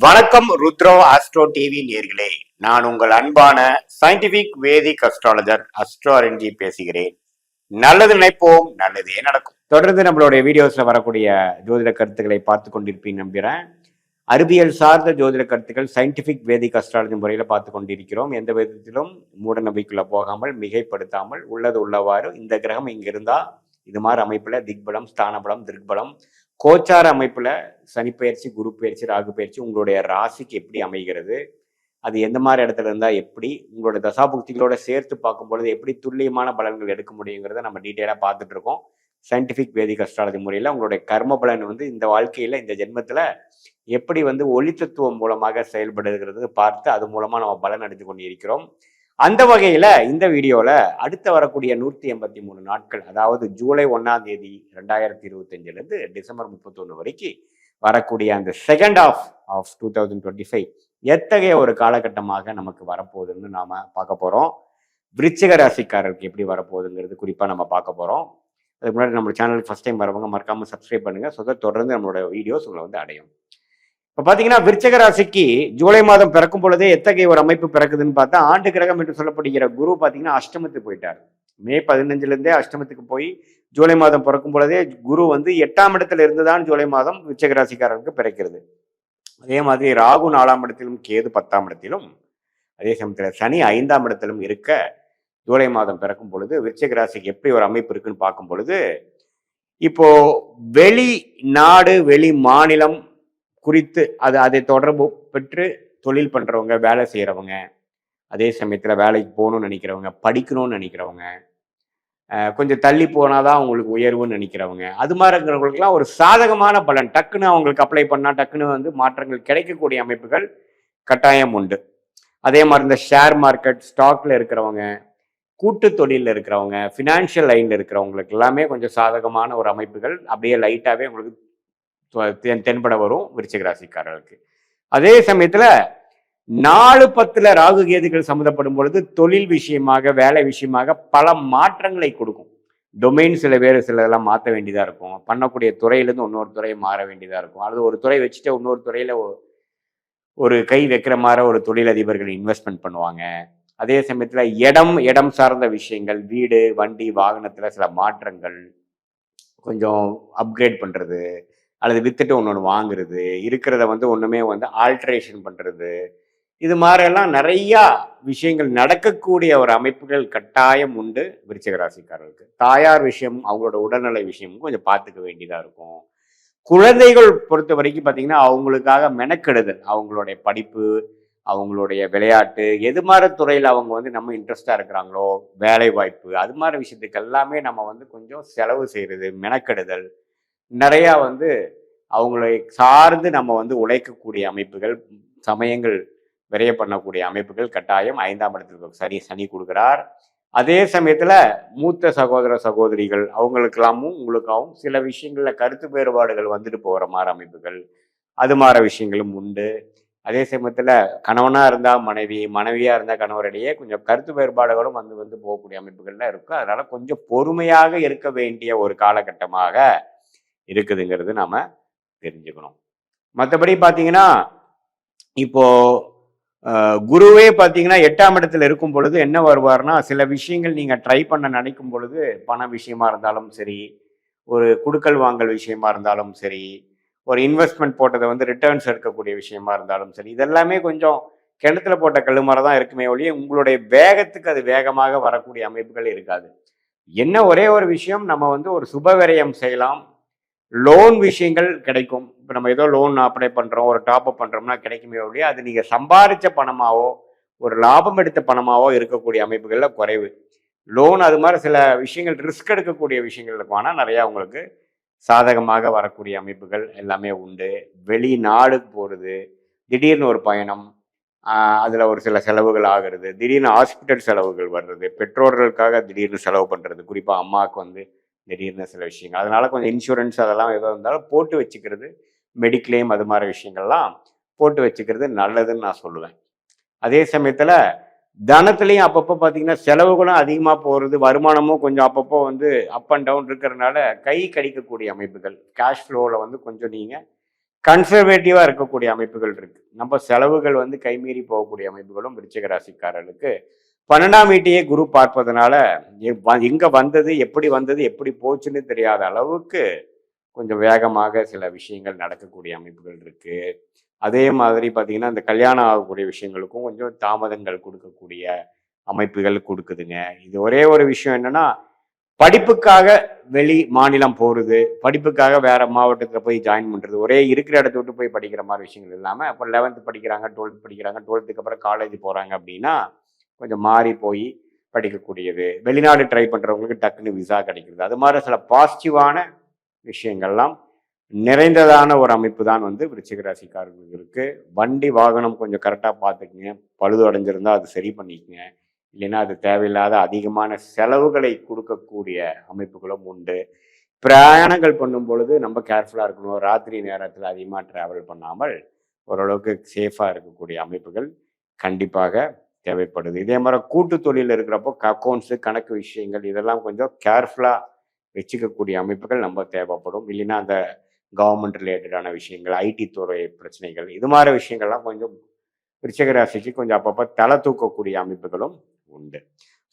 வணக்கம் ருத்ரோ astro TV நேர்களே. நான் உங்கள் அன்பான சயின்டிபிக் வேதிக் அஸ்ட்ராலஜர் அஸ்ட்ரோரஞ்சி பேசுகிறேன். நல்லது நினைப்போம், நல்லதே நடக்கும். தொடர்ந்து நம்மளுடைய வீடியோஸ்ல வரக்கூடிய ஜோதிட கருத்துக்களை பார்த்து கொண்டிருப்பீங்க நம்புகிறேன். அறிவியல் சார்ந்த ஜோதிட கருத்துக்கள் சயின்டிபிக் வேதிக் அஸ்ட்ராலஜி முறையில பார்த்து கொண்டிருக்கிறோம். எந்த விதத்திலும் மூட நம்பிக்கைக்குள்ள போகாமல் மிகைப்படுத்தாமல் உள்ளது உள்ளவாறு இந்த கிரகம் இங்க இருந்தா இது மாதிரி அமைப்புல திக்பலம், ஸ்தானபலம், திருக்பலம், கோச்சார அமைப்புல சனிப்பெயர்ச்சி, குரு பயிற்சி, ராகு பயிற்சி உங்களுடைய ராசிக்கு எப்படி அமைகிறது, அது எந்த மாதிரி இடத்துல இருந்தா எப்படி உங்களோட தசாபுக்திகளோட சேர்த்து பார்க்கும் பொழுது எப்படி துல்லியமான பலன்கள் எடுக்க முடியுங்கிறத நம்ம டீட்டெயிலாக பார்த்துட்டு இருக்கோம். சயின்டிபிக் வேதிக் அஸ்ட்ராலஜி முறையில் உங்களுடைய கர்ம பலன் இந்த வாழ்க்கையில இந்த ஜென்மத்துல எப்படி ஒளி தத்துவம் மூலமாக செயல்படுகிறது பார்த்து அது மூலமா நம்ம பலன் அடைஞ்சு கொண்டு இருக்கிறோம். அந்த வகையில இந்த வீடியோல அடுத்த வரக்கூடிய 183 நாட்கள், அதாவது ஜூலை 1ஆம் தேதி 2025 இருந்து டிசம்பர் 31 வரைக்கும் வரக்கூடிய அந்த செகண்ட் ஆஃப் 2025 எத்தகைய ஒரு காலகட்டமாக நமக்கு வரப்போகுதுன்னு நாம பார்க்க போறோம். விருச்சிக ராசிக்காரருக்கு எப்படி வரப்போகுதுங்கிறது குறிப்பா நம்ம பார்க்க போறோம். அதுக்கு முன்னாடி நம்ம சேனலுக்கு ஃபர்ஸ்ட் டைம் வரவங்க மறக்காம சப்ஸ்கிரைப் பண்ணுங்க. தொடர்ந்து நம்மளோட வீடியோஸ் உங்களை அடையும். இப்ப பாத்தீங்கன்னா விருச்சிக ராசிக்கு ஜூலை மாதம் பிறக்கும் பொழுதே எத்தகைய ஒரு அமைப்பு பிறக்குதுன்னு பார்த்தா, ஆண்டு கிரகம் என்று சொல்லப்படுகிற குரு பாத்தீங்கன்னா அஷ்டமத்துக்கு போயிட்டார். மே 15 இருந்தே அஷ்டமத்துக்கு போய் ஜூலை மாதம் பிறக்கும் பொழுதே குரு 8ஆம் இடத்துல இருந்துதான் ஜூலை மாதம் விருச்சிக ராசிக்காரருக்கு பிறக்கிறது. அதே மாதிரி ராகு 4ஆம் இடத்திலும், கேது 10ஆம் இடத்திலும், அதே சமயத்துல சனி 5ஆம் இடத்திலும் இருக்க ஜூலை மாதம் பிறக்கும் பொழுது விருச்சிக ராசிக்கு எப்படி ஒரு அமைப்பு இருக்குன்னு பார்க்கும் பொழுது, இப்போ வெளி நாடு வெளி மாநிலம் குறித்து அதை தொடர்பு பெற்று தொழில் பண்றவங்க, வேலை செய்யறவங்க, அதே சமயத்துல வேலைக்கு போகணும்னு நினைக்கிறவங்க, படிக்கணும்னு நினைக்கிறவங்க, கொஞ்சம் தள்ளி போனாதான் அவங்களுக்கு உயர்வுன்னு நினைக்கிறவங்க, அது மாதிரி இருக்கிறவங்களுக்குலாம் ஒரு சாதகமான பலன் டக்குன்னு அவங்களுக்கு அப்ளை பண்ணா டக்குன்னு மாற்றங்கள் கிடைக்கக்கூடிய அமைப்புகள் கட்டாயம் உண்டு. அதே மாதிரி இந்த ஷேர் மார்க்கெட், ஸ்டாக்ல இருக்கிறவங்க, கூட்டு தொழிலில் இருக்கிறவங்க, ஃபினான்ஷியல் லைன்ல இருக்கிறவங்களுக்கு எல்லாமே கொஞ்சம் சாதகமான ஒரு அமைப்புகள் அப்படியே லைட்டாவே உங்களுக்கு தென்பட வரும் விருச்சிக ராசிக்காரர்களுக்கு. அதே சமயத்துல 4-10 ராகு கேதுகள் சம்மந்தப்படும் பொழுது தொழில் விஷயமாக, வேலை விஷயமாக பல மாற்றங்களை கொடுக்கும். டொமைன் சிலதெல்லாம் மாற்ற வேண்டியதா இருக்கும். பண்ணக்கூடிய துறையிலிருந்து இன்னொரு துறையை மாற வேண்டியதா இருக்கும். அல்லது ஒரு துறை வச்சுட்டு இன்னொரு துறையில ஒரு கை வைக்கிற மாதிரி ஒரு தொழிலதிபர்கள் இன்வெஸ்ட்மெண்ட் பண்ணுவாங்க. அதே சமயத்துல இடம் சார்ந்த விஷயங்கள், வீடு, வண்டி, வாகனத்துல சில மாற்றங்கள், கொஞ்சம் அப்கிரேட் பண்றது, அல்லது வித்துட்டு ஒன்று வாங்குறது, இருக்கிறத ஒன்றுமே ஆல்ட்ரேஷன் பண்றது, இது மாதிரியெல்லாம் நிறையா விஷயங்கள் நடக்கக்கூடிய ஒரு அமைப்புகள் கட்டாயம் உண்டு விருச்சிக ராசிக்காரர்களுக்கு. தாயார் விஷயம், அவங்களோட உடல்நலை விஷயமும் கொஞ்சம் பார்த்துக்க வேண்டியதா இருக்கும். குழந்தைகள் பொறுத்த வரைக்கும் பார்த்தீங்கன்னா அவங்களுக்காக மெனக்கெடுதல், அவங்களுடைய படிப்பு, அவங்களுடைய விளையாட்டு, எது மாதிரி துறையில் அவங்க நம்ம இன்ட்ரெஸ்டாக இருக்கிறாங்களோ, வேலை வாய்ப்பு, அது மாதிரி விஷயத்துக்கு எல்லாமே நம்ம கொஞ்சம் செலவு செய்கிறது, மெனக்கெடுதல், நிறையா அவங்களை சார்ந்து நம்ம உழைக்கக்கூடிய அமைப்புகள், சமயங்கள் விரைய பண்ணக்கூடிய அமைப்புகள் கட்டாயம் 5ஆம் இடத்துக்கு சனி கொடுக்கிறார். அதே சமயத்துல மூத்த சகோதர சகோதரிகள் அவங்களுக்கெல்லாமும் உங்களுக்காகவும் சில விஷயங்கள்ல கருத்து வேறுபாடுகள் போகிற மாதிரி அமைப்புகள், அது மாதிரி விஷயங்களும் உண்டு. அதே சமயத்துல கணவனா இருந்தா மனைவி, மனைவியா இருந்தா கணவரிடையே கொஞ்சம் கருத்து வேறுபாடுகளும் போகக்கூடிய அமைப்புகள்லாம் இருக்கும். அதனால கொஞ்சம் பொறுமையாக இருக்க வேண்டிய ஒரு காலகட்டமாக இருக்குதுங்கிறது நாம தெரிஞ்சுக்கணும். மற்றபடி பார்த்தீங்கன்னா இப்போ குருவே பார்த்தீங்கன்னா 8ஆம் இடத்துல இருக்கும் பொழுது என்ன வருவார்னா, சில விஷயங்கள் நீங்க ட்ரை பண்ண நினைக்கும் பொழுது, பண விஷயமா இருந்தாலும் சரி, ஒரு குடுக்கல் வாங்கல் விஷயமா இருந்தாலும் சரி, ஒரு இன்வெஸ்ட்மெண்ட் போட்டதை ரிட்டர்ன்ஸ் எடுக்கக்கூடிய விஷயமா இருந்தாலும் சரி, இதெல்லாமே கொஞ்சம் கிணத்துல போட்ட கல்லுமாரி தான் இருக்குமே ஒழிய உங்களுடைய வேகத்துக்கு அது வேகமாக வரக்கூடிய அமைப்புகள் இருக்காது. என்ன ஒரே ஒரு விஷயம், நம்ம ஒரு சுப விரயம் செய்யலாம், லோன் விஷயங்கள் கிடைக்கும். இப்போ நம்ம ஏதோ லோன் அப்ளை பண்ணுறோம், ஒரு டாப் அப் பண்ணுறோம்னா கிடைக்குமே ஒழிய அது நீங்கள் சம்பாதிச்ச பணமாவோ ஒரு லாபம் எடுத்த பணமாவோ இருக்கக்கூடிய அமைப்புகளில் குறைவு. லோன் அது மாதிரி சில விஷயங்கள் ரிஸ்க் எடுக்கக்கூடிய விஷயங்கள் இருக்கும். ஆனால் நிறையா உங்களுக்கு சாதகமாக வரக்கூடிய அமைப்புகள் எல்லாமே உண்டு. வெளிநாடு போகிறது, திடீர்னு ஒரு பயணம், அதில் ஒரு சில செலவுகள் ஆகிறது, திடீர்னு ஹாஸ்பிட்டல் செலவுகள் வர்றது, பெற்றோர்களுக்காக திடீர்னு செலவு பண்ணுறது, குறிப்பாக அம்மாவுக்கு திடீர்னு சில விஷயங்கள், அதனால கொஞ்சம் இன்சூரன்ஸ் அதெல்லாம் எதோ இருந்தாலும் போட்டு வச்சுக்கிறது, மெடிக்ளைம் அது மாதிரி விஷயங்கள்லாம் போட்டு வச்சுக்கிறது நல்லதுன்னு நான் சொல்லுவேன். அதே சமயத்தில் தனத்துலேயும் அப்பப்போ பார்த்தீங்கன்னா செலவுகளும் அதிகமாக போகிறது, வருமானமும் கொஞ்சம் அப்பப்போ அப் அண்ட் டவுன் இருக்கிறதுனால கை கடிக்கக்கூடிய அமைப்புகள், கேஷ் ஃப்ளோவில் கொஞ்சம் நீங்கள் கன்சர்வேட்டிவா இருக்கக்கூடிய அமைப்புகள் இருக்கு. நம்ம செலவுகள் வந்து கைமீறி போகக்கூடிய அமைப்புகளும் விருச்சிக ராசிக்காரர்களுக்கு 12ஆம் வீட்டையே குரு பார்ப்பதனால எங்க வந்தது, எப்படி போச்சுன்னு தெரியாத அளவுக்கு கொஞ்சம் வேகமாக சில விஷயங்கள் நடக்கக்கூடிய அமைப்புகள் இருக்கு. அதே மாதிரி பார்த்தீங்கன்னா, இந்த கல்யாணம் ஆகக்கூடிய விஷயங்களுக்கும் கொஞ்சம் தாமதங்கள் கொடுக்கக்கூடிய அமைப்புகள் கொடுக்குதுங்க. இது ஒரே ஒரு விஷயம் என்னன்னா, படிப்புக்காக வெளி மாநிலம் போறது, படிப்புக்காக வேற மாவட்டத்துல போய் ஜாயின் பண்றது, ஒரே இருக்கிற இடத்த விட்டு போய் படிக்கிற மாதிரி விஷயங்கள் இல்லாம, அப்போ 11th படிக்கிறாங்க, 12th படிக்கிறாங்க, 12th அப்புறம் காலேஜ் போறாங்க அப்படின்னா, கொஞ்சம் மாறி போய் படிக்கக்கூடியது. வெளிநாடு ட்ரை பண்றவங்களுக்கு டக்குன்னு விசா கிடைக்கிறது. அது மாதிரி சில பாசிட்டிவான விஷயங்கள்லாம் நிறைந்ததான ஒரு அமைப்பு தான் வந்து விருச்சிக ராசிக்காரர்களுக்கு இருக்கு. வண்டி வாகனம் கொஞ்சம் கரெக்டாக பார்த்துக்குங்க. பழுது அடைஞ்சிருந்தா அது சரி பண்ணிக்கங்க. இல்லைன்னா அது தேவையில்லாத அதிகமான செலவுகளை கொடுக்கக்கூடிய அமைப்புகளும் உண்டு. பிரயாணங்கள் பண்ணும் பொழுது நம்ம கேர்ஃபுல்லாக இருக்கணும். ராத்திரி நேரத்தில் அதிகமாக ட்ராவல் பண்ணாமல் ஓரளவுக்கு சேஃபாக இருக்கக்கூடிய அமைப்புகள் கண்டிப்பாக தேவைப்படுது. இதே மாதிரி கூட்டு தொழில் இருக்கிறப்போ அக்கௌண்ட்ஸு, கணக்கு விஷயங்கள் இதெல்லாம் கொஞ்சம் கேர்ஃபுல்லாக வச்சுக்கக்கூடிய அமைப்புகள் நம்ம தேவைப்படும். இல்லைன்னா அந்த கவர்மெண்ட் ரிலேட்டடான விஷயங்கள், ஐடி துறை பிரச்சனைகள், இது மாதிரி விஷயங்கள்லாம் கொஞ்சம் விருச்சிக ராசிக்கு கொஞ்சம் அப்பப்போ தலை தூக்கக்கூடிய அமைப்புகளும் உண்டு.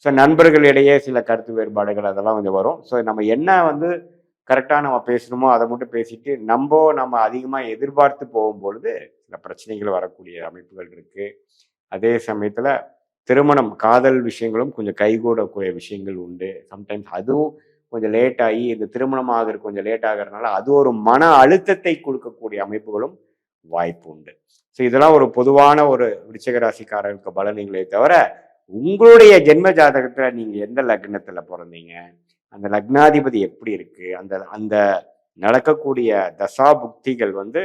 ஸோ நண்பர்களிடையே சில கருத்து வேறுபாடுகள் அதெல்லாம் கொஞ்சம் வரும். ஸோ நம்ம என்ன வந்து கரெக்டாக நம்ம பேசணுமோ அதை மட்டும் பேசிட்டு நம்ம அதிகமாக எதிர்பார்த்து போகும்பொழுது சில பிரச்சனைகள் வரக்கூடிய அமைப்புகள் இருக்கு. அதே சமயத்தில் திருமணம், காதல் விஷயங்களும் கொஞ்சம் கைகூடக்கூடிய விஷயங்கள் உண்டு. சம்டைம்ஸ் அதுவும் கொஞ்சம் லேட் ஆகி இந்த திருமணம் ஆகிறது கொஞ்சம் லேட் ஆகிறதுனால அது ஒரு மன அழுத்தத்தை கொடுக்கக்கூடிய அமைப்புகளும் வாய்ப்பு உண்டு. ஸோ இதெல்லாம் ஒரு பொதுவான ஒரு விருச்சிக ராசிக்காரருக்கு பலன்களே தவிர, உங்களுடைய ஜென்ம ஜாதகத்துல நீங்க எந்த லக்னத்துல பிறந்தீங்க, அந்த லக்னாதிபதி எப்படி இருக்கு, அந்த அந்த நடக்கக்கூடிய தசா புக்திகள் வந்து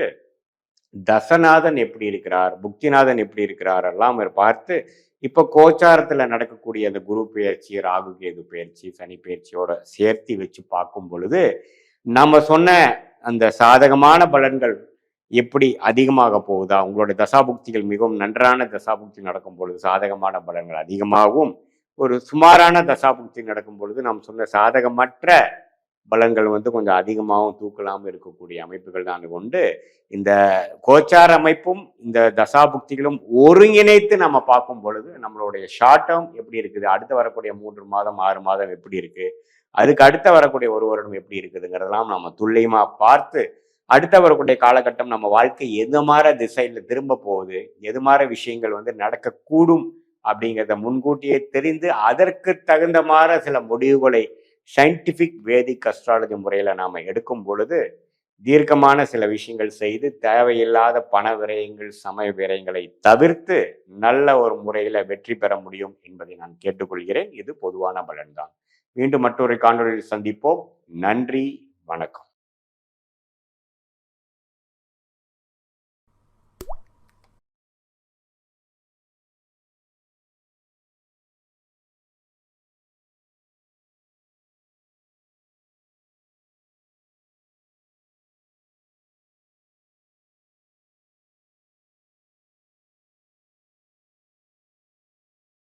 தசநாதன் எப்படி இருக்கிறார், புக்திநாதன் எப்படி இருக்கிறார் எல்லாம் பார்த்து இப்போ கோச்சாரத்துல நடக்கக்கூடிய அந்த குரு பெயர்ச்சி, ராகு கேது பெயர்ச்சி, சனி பெயர்ச்சியோட சேர்த்து வச்சு பார்க்கும் பொழுது நம்ம சொன்ன அந்த சாதகமான பலன்கள் எப்படி அதிகமாக போகுதா, உங்களுடைய தசாபுக்திகள் மிகவும் நன்றான தசாபுக்தி நடக்கும் பொழுது சாதகமான பலன்கள் அதிகமாகவும், ஒரு சுமாரான தசாபுக்தி நடக்கும் பொழுது நாம் சொன்ன சாதகமற்ற பலன்கள் வந்து கொஞ்சம் அதிகமாகவும் தூக்கலாமல் இருக்கக்கூடிய அமைப்புகள் தான் கொண்டு இந்த கோச்சார அமைப்பும் இந்த தசாபுக்திகளும் ஒருங்கிணைத்து நம்ம பார்க்கும் பொழுது நம்மளுடைய ஷார்ட் டேர்ம் எப்படி இருக்குது, அடுத்து வரக்கூடிய 3 மாதம் 6 மாதம் எப்படி இருக்கு, அதுக்கு அடுத்த வரக்கூடிய 1 வருடம் எப்படி இருக்குதுங்கிறதெல்லாம் நம்ம துல்லியமா பார்த்து அடுத்த வரக்கூடிய காலகட்டம் நம்ம வாழ்க்கை எது மாதிரி திசையில திரும்ப போகுது, எது மாதிரி விஷயங்கள் வந்து நடக்கக்கூடும் அப்படிங்கிறத முன்கூட்டியே தெரிந்து அதற்கு தகுந்த மாதிரி சில முடிவுகளை சயின்டிபிக் வேதிக் அஸ்ட்ராலஜி முறையில நாம எடுக்கும் பொழுது தீர்க்கமான சில விஷயங்கள் செய்து தேவையில்லாத பண விரயங்கள், சமய விரயங்களை தவிர்த்து நல்ல ஒரு முறையில வெற்றி பெற முடியும் என்பதை நான் கேட்டுக்கொள்கிறேன். இது பொதுவான பலன்தான். மீண்டும் மற்றொரு காணொலியில் சந்திப்போம். நன்றி, வணக்கம்.